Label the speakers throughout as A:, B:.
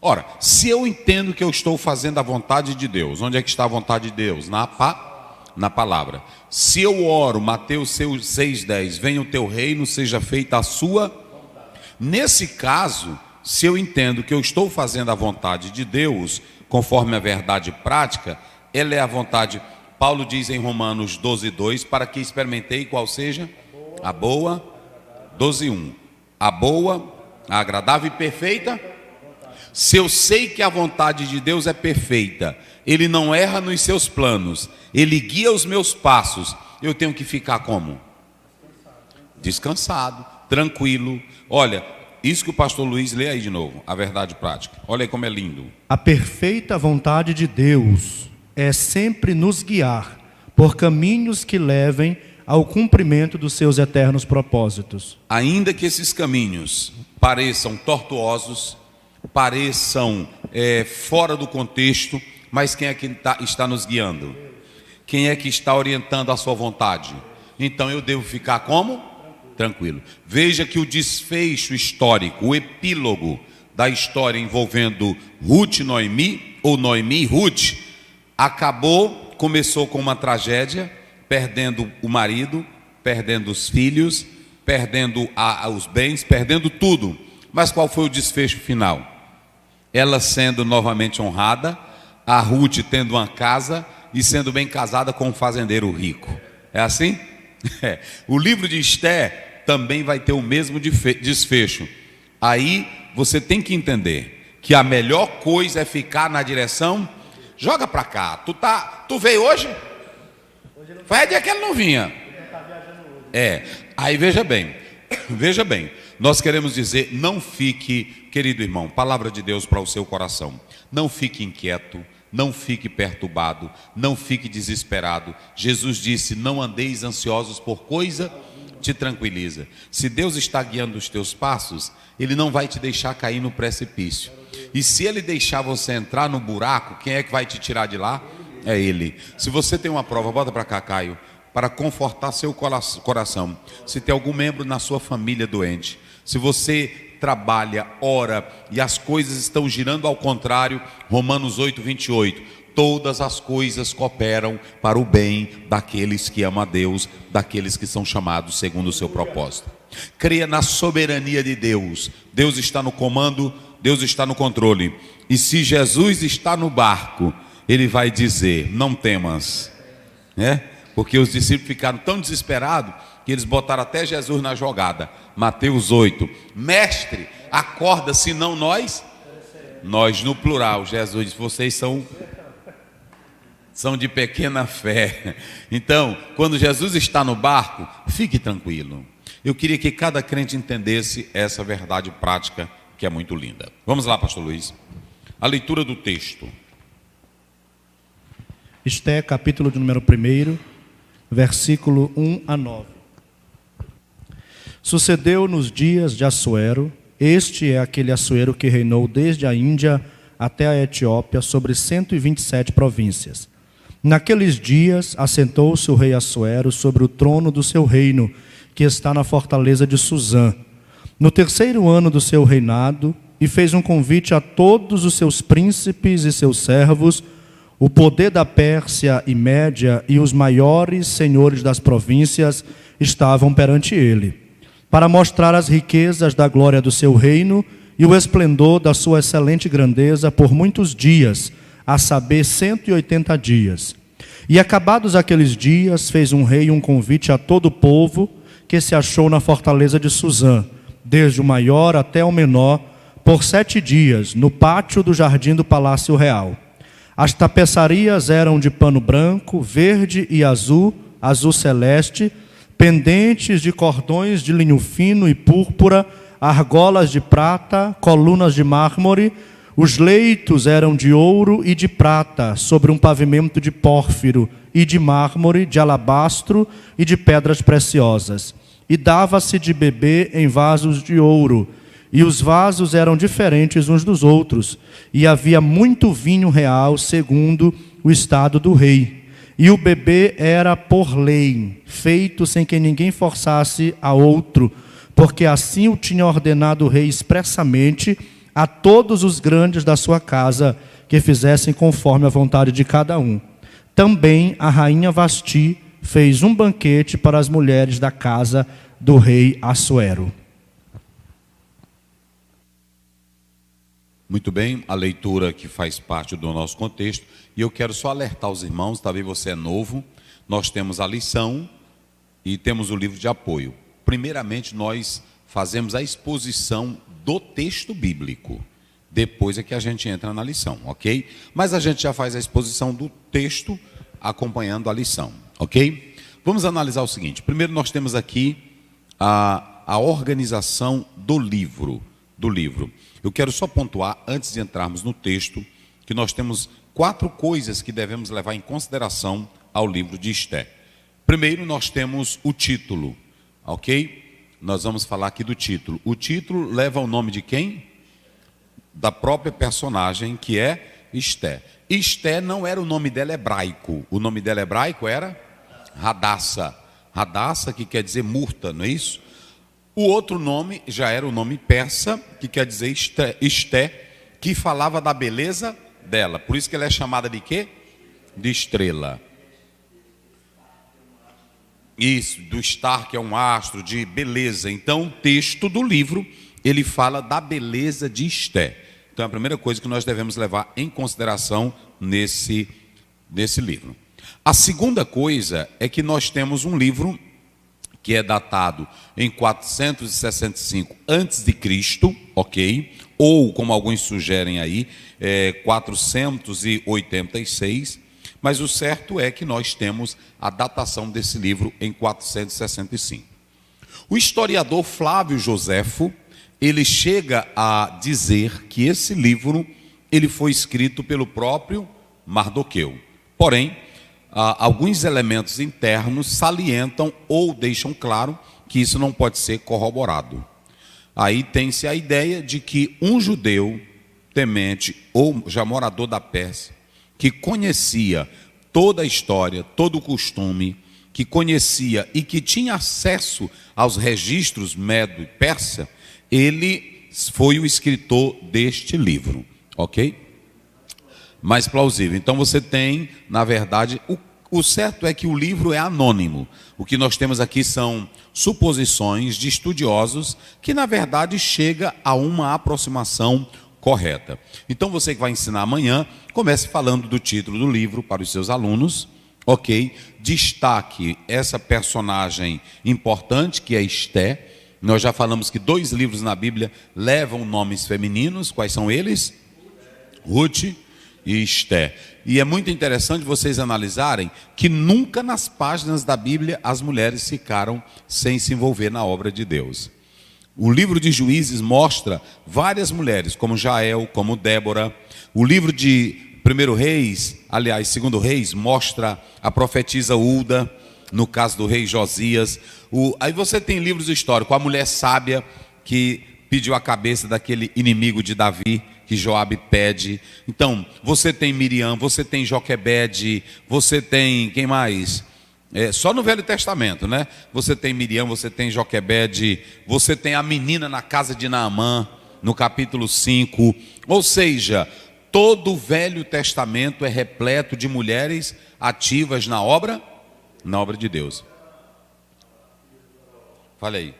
A: Ora, se eu entendo que eu estou fazendo a vontade de Deus, onde é que está a vontade de Deus? Na palavra. Se eu oro, Mateus 6,10, venha o teu reino, seja feita a sua. Nesse caso, se eu entendo que eu estou fazendo a vontade de Deus, conforme a verdade prática, ela é a vontade. Paulo diz em Romanos 12,2, para que experimentei qual seja a boa, 12,1, a boa, a agradável e perfeita. Se eu sei que a vontade de Deus é perfeita, Ele não erra nos seus planos, Ele guia os meus passos, eu tenho que ficar como? Descansado, tranquilo. Olha, isso que o pastor Luiz lê aí de novo, a verdade prática. Olha aí como é lindo.
B: A perfeita vontade de Deus é sempre nos guiar por caminhos que levem ao cumprimento dos seus eternos propósitos.
A: Ainda que esses caminhos pareçam tortuosos, pareçam fora do contexto, mas quem é que está nos guiando? Quem é que está orientando a sua vontade? Então eu devo ficar como? Tranquilo. Veja que o desfecho histórico, o epílogo da história envolvendo Ruth e Noemi, ou Noemi e Ruth, começou com uma tragédia, perdendo o marido, perdendo os filhos, perdendo os bens, perdendo tudo. Mas qual foi o desfecho final? Ela sendo novamente honrada, a Ruth tendo uma casa e sendo bem casada com um fazendeiro rico. É assim? O livro de Esther também vai ter o mesmo desfecho. Aí você tem que entender que a melhor coisa é ficar na direção. Joga para cá. Tu veio hoje? Vai dia que ele não vinha. Aí veja bem, nós queremos dizer, não fique, querido irmão, palavra de Deus para o seu coração, não fique inquieto, não fique perturbado, não fique desesperado. Jesus disse, não andeis ansiosos por coisa, te tranquiliza. Se Deus está guiando os teus passos, Ele não vai te deixar cair no precipício. E se Ele deixar você entrar no buraco, quem é que vai te tirar de lá? É Ele. Se você tem uma prova, bota para cá, Caio, para confortar seu coração. Se tem algum membro na sua família doente, se você trabalha, ora e as coisas estão girando ao contrário, Romanos 8:28, todas as coisas cooperam para o bem daqueles que amam a Deus, daqueles que são chamados segundo o seu propósito. Creia na soberania de Deus. Deus está no comando, Deus está no controle. E se Jesus está no barco, Ele vai dizer, não temas, porque os discípulos ficaram tão desesperados que eles botaram até Jesus na jogada. Mateus 8, mestre, acorda, senão nós no plural. Jesus disse, vocês são de pequena fé. Então, quando Jesus está no barco, fique tranquilo. Eu queria que cada crente entendesse essa verdade prática, que é muito linda. Vamos lá, pastor Luiz. A leitura do texto.
B: Esther, capítulo de número 1, versículo 1 a 9. Sucedeu nos dias de Assuero, este é aquele Assuero que reinou desde a Índia até a Etiópia, sobre 127 províncias. Naqueles dias, assentou-se o rei Assuero sobre o trono do seu reino, que está na fortaleza de Suzã, no 3º ano do seu reinado, e fez um convite a todos os seus príncipes e seus servos, o poder da Pérsia e Média e os maiores senhores das províncias estavam perante ele, para mostrar as riquezas da glória do seu reino e o esplendor da sua excelente grandeza por muitos dias, a saber 180 dias. E acabados aqueles dias, fez um rei um convite a todo o povo que se achou na fortaleza de Suzã, desde o maior até o menor, por 7 dias, no pátio do jardim do Palácio Real. As tapeçarias eram de pano branco, verde e azul, azul celeste, pendentes de cordões de linho fino e púrpura, argolas de prata, colunas de mármore. Os leitos eram de ouro e de prata, sobre um pavimento de pórfiro e de mármore, de alabastro e de pedras preciosas. E dava-se de beber em vasos de ouro, e os vasos eram diferentes uns dos outros, e havia muito vinho real, segundo o estado do rei. E o bebê era por lei, feito sem que ninguém forçasse a outro, porque assim o tinha ordenado o rei expressamente, a todos os grandes da sua casa que fizessem conforme a vontade de cada um. Também a rainha Vasti fez um banquete para as mulheres da casa do rei Assuero.
A: Muito bem, a leitura que faz parte do nosso contexto, e eu quero só alertar os irmãos, talvez você é novo, nós temos a lição e temos o livro de apoio. Primeiramente, nós fazemos a exposição do texto bíblico, depois é que a gente entra na lição, ok? Mas a gente já faz a exposição do texto acompanhando a lição, ok? Vamos analisar o seguinte, primeiro nós temos aqui a organização do livro. Eu quero só pontuar, antes de entrarmos no texto, que nós temos 4 coisas que devemos levar em consideração ao livro de Esté. Primeiro, nós temos o título, ok? Nós vamos falar aqui do título. O título leva o nome de quem? Da própria personagem, que é Esté. Esté não era o nome dela hebraico. O nome dela hebraico era Radassa. Radassa, que quer dizer murta, não é isso? O outro nome já era o nome persa, que quer dizer Esté, que falava da beleza dela. Por isso que ela é chamada de quê? De estrela. Isso, do estar, que é um astro, de beleza. Então, o texto do livro, ele fala da beleza de Esté. Então, é a primeira coisa que nós devemos levar em consideração nesse livro. A segunda coisa é que nós temos um livro que é datado em 465 a.C., ok? Ou, como alguns sugerem aí, 486, mas o certo é que nós temos a datação desse livro em 465. O historiador Flávio Joséfo, ele chega a dizer que esse livro ele foi escrito pelo próprio Mardoqueu. Porém, alguns elementos internos salientam ou deixam claro que isso não pode ser corroborado. Aí tem-se a ideia de que um judeu temente ou já morador da Pérsia, que conhecia toda a história, todo o costume, que conhecia e que tinha acesso aos registros medo e persa, ele foi o escritor deste livro, ok? Mais plausível. Então você tem, na verdade, o certo é que o livro é anônimo. O que nós temos aqui são suposições de estudiosos que, na verdade, chega a uma aproximação correta. Então você que vai ensinar amanhã, comece falando do título do livro para os seus alunos, ok? Destaque essa personagem importante que é Esté. Nós já falamos que 2 livros na Bíblia levam nomes femininos. Quais são eles? Ruth e Esté. E é muito interessante vocês analisarem que nunca nas páginas da Bíblia as mulheres ficaram sem se envolver na obra de Deus. O livro de Juízes mostra várias mulheres, como Jael, como Débora. O livro de 1 Reis, aliás, 2 Reis, mostra a profetisa Ulda, no caso do rei Josias. Aí você tem livros históricos, a mulher sábia que pediu a cabeça daquele inimigo de Davi, que Joabe pede. Então, você tem Miriam, você tem Joquebede, você tem, quem mais? Só no Velho Testamento, né? Você tem Miriam, você tem Joquebede, você tem a menina na casa de Naamã, no capítulo 5. Ou seja, todo o Velho Testamento é repleto de mulheres ativas na obra de Deus. Fala aí.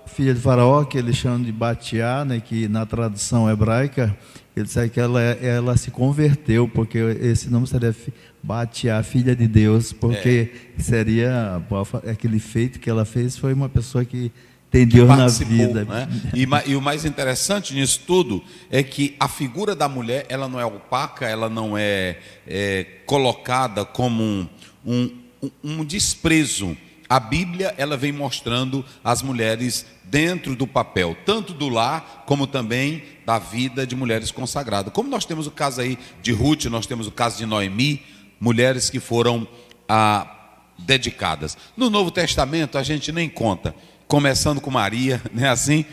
C: Filha de Faraó, que eles chamam de Batiá, né, que na tradução hebraica, ele diz que ela se converteu, porque esse nome seria Batiá, filha de Deus, porque seria aquele feito que ela fez, foi uma pessoa que tem Deus na vida.
A: Né? E o mais interessante nisso tudo é que a figura da mulher, ela não é opaca, ela não é colocada como um desprezo. A Bíblia, ela vem mostrando as mulheres dentro do papel, tanto do lar, como também da vida de mulheres consagradas. Como nós temos o caso aí de Ruth, nós temos o caso de Noemi, mulheres que foram dedicadas. No Novo Testamento, a gente nem conta, começando com Maria, não é assim?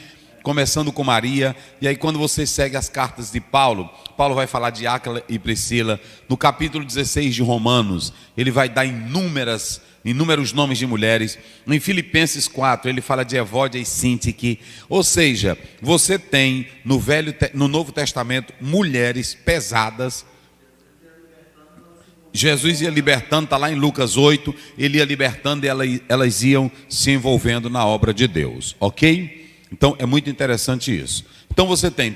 A: Começando com Maria, e aí quando você segue as cartas de Paulo, Paulo vai falar de Áquila e Priscila. No capítulo 16 de Romanos, ele vai dar inúmeras inúmeros nomes de mulheres. Em Filipenses 4, ele fala de Evódia e Sintique. Ou seja, você tem no Novo Testamento mulheres pesadas. Jesus ia libertando, está lá em Lucas 8, ele ia libertando e elas iam se envolvendo na obra de Deus, ok? Então é muito interessante isso. Então você tem